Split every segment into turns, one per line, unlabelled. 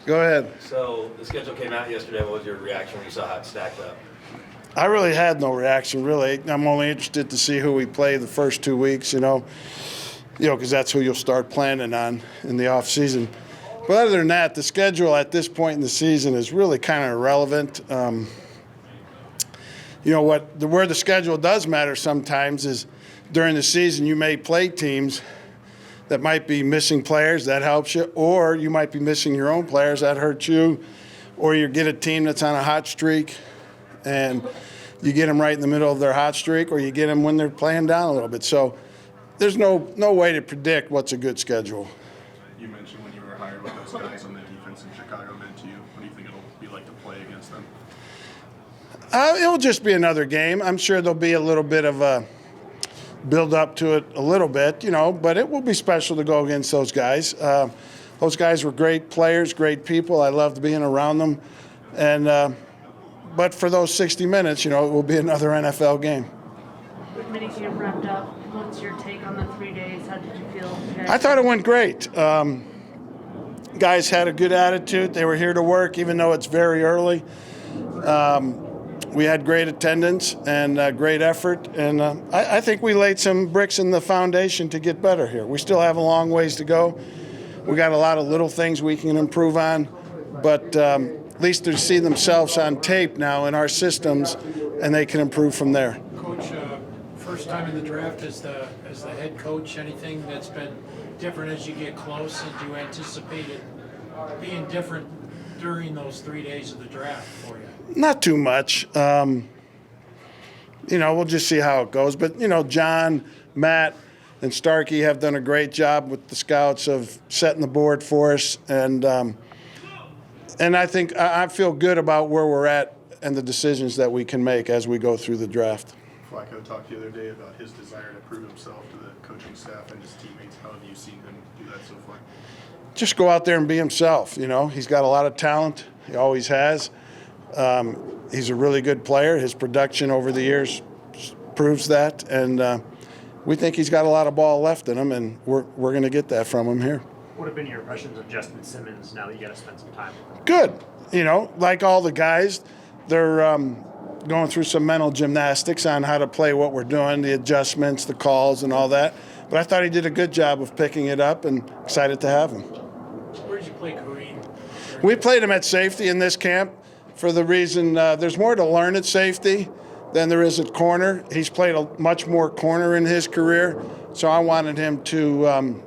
Go ahead.
So the schedule came out yesterday. What was your reaction when you saw how it stacked up?
I really had no reaction, really. I'm only interested to see who we play the first 2 weeks, because that's who you'll start planning on in the off season. But other than that, the schedule at this point in the season is really kind of irrelevant. Where the schedule does matter sometimes is during the season you may play teams that might be missing players, that helps you, or you might be missing your own players, that hurts you, or you get a team that's on a hot streak and you get them right in the middle of their hot streak, or you get them when they're playing down a little bit. So there's no way to predict what's a good schedule.
You mentioned when you were hired what those guys on the defense in Chicago meant to you. What do you think it'll be like to play against them?
It'll just be another game. I'm sure there'll be a little bit of a build up to it a little bit, but it will be special to go against those guys. Those guys were great players, great people. I loved being around them. But for those 60 minutes, it will be another NFL game.
With minicamp wrapped up, what's your take on the 3 days? How did you feel?
I thought it went great. Guys had a good attitude. They were here to work, even though it's very early. We had great attendance and great effort, and I think we laid some bricks in the foundation to get better here. We still have a long ways to go. We got a lot of little things we can improve on, but at least they see themselves on tape now in our systems, and they can improve from there.
Coach, first time in the draft as the head coach, anything that's been different as you get close, and do you anticipate it being different during those 3 days of the draft for you?
Not too much. We'll just see how it goes. But, John, Matt, and Starkey have done a great job with the scouts of setting the board for us. And I think I feel good about where we're at and the decisions that we can make as we go through the draft.
Flacco talked the other day about his desire to prove himself to the coaching staff and his teammates. How have you seen him do that so far?
Just go out there and be himself. He's got a lot of talent. He always has. He's a really good player. His production over the years proves that, and we think he's got a lot of ball left in him, and we're going to get that from him here.
What have been your impressions of Justin Simmons now that you got to spend some time with him?
Good. Like all the guys, they're going through some mental gymnastics on how to play what we're doing, the adjustments, the calls, and all that. But I thought he did a good job of picking it up, and excited to have him.
Where did you play Kareem?
We played him at safety in this camp for the reason there's more to learn at safety than there is at corner. He's played much more corner in his career, so I wanted him to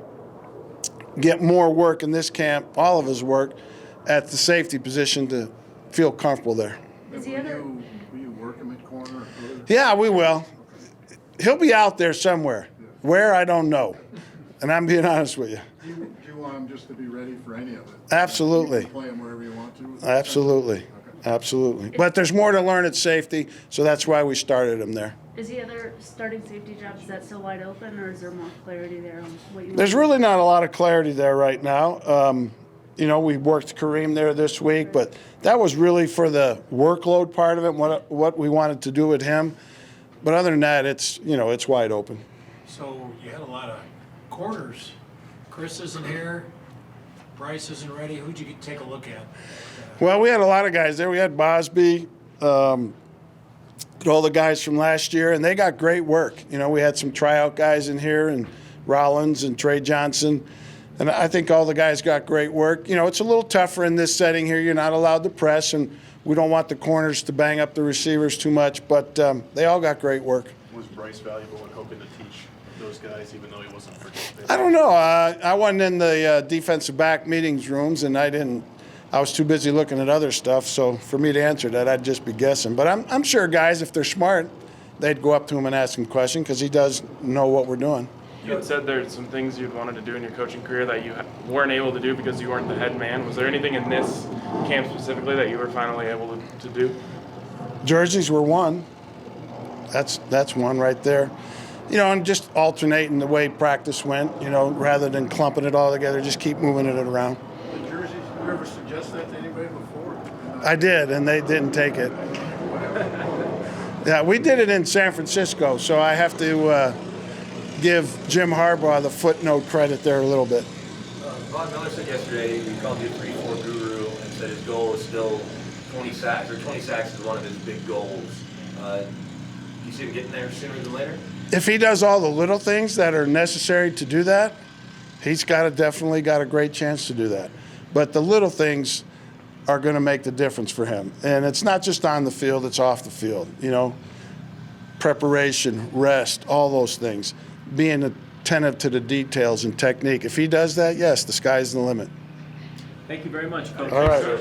get more work in this camp, all of his work, at the safety position to feel comfortable there.
Is he ever?
Will you work him at corner?
Yeah, we will. He'll be out there somewhere. Where, I don't know. And I'm being honest with you.
Do you want him just to be ready for any of it?
Absolutely.
You can play him wherever you want to?
Absolutely.
Okay.
Absolutely. But there's more to learn at safety, so that's why we started him there.
Is the other starting safety job, is that still wide open, or is there more clarity there on what you
There's really not a lot of clarity there right now. We worked Kareem there this week, but that was really for the workload part of it, what we wanted to do with him. But other than that, it's wide open.
So you had a lot of corners. Chris isn't here. Bryce isn't ready. Who'd you take a look at?
Well, we had a lot of guys there. We had Bosby, all the guys from last year, and they got great work. We had some tryout guys in here, and Rollins and Trey Johnson. And I think all the guys got great work. It's a little tougher in this setting here. You're not allowed to press, and we don't want the corners to bang up the receivers too much, but they all got great work.
Was Bryce valuable in hoping to teach those guys, even though he wasn't participating?
I don't know. I wasn't in the defensive back meetings rooms, and I was too busy looking at other stuff. So for me to answer that, I'd just be guessing. But I'm sure guys, if they're smart, they'd go up to him and ask him questions because he does know what we're doing.
You had said there's some things you'd wanted to do in your coaching career that you weren't able to do because you weren't the head man. Was there anything in this camp specifically that you were finally able to do?
Jerseys were one. That's one right there. And just alternating the way practice went, rather than clumping it all together, just keep moving it around.
The jerseys, did you ever suggest that to anybody before?
I did, and they didn't take it. Yeah, we did it in San Francisco, so I have to give Jim Harbaugh the footnote credit there a little bit.
Von Miller said yesterday he called you a 3-4 guru. said his goal is still 20 sacks, or 20 sacks is one of his big goals. Do you see him getting there sooner than later?
If he does all the little things that are necessary to do that, he's definitely got a great chance to do that. But the little things are going to make the difference for him. And it's not just on the field, it's off the field. You know, preparation, rest, all those things. Being attentive to the details and technique. If he does that, yes, the sky's the limit.
Thank you very much, Coach.
All right.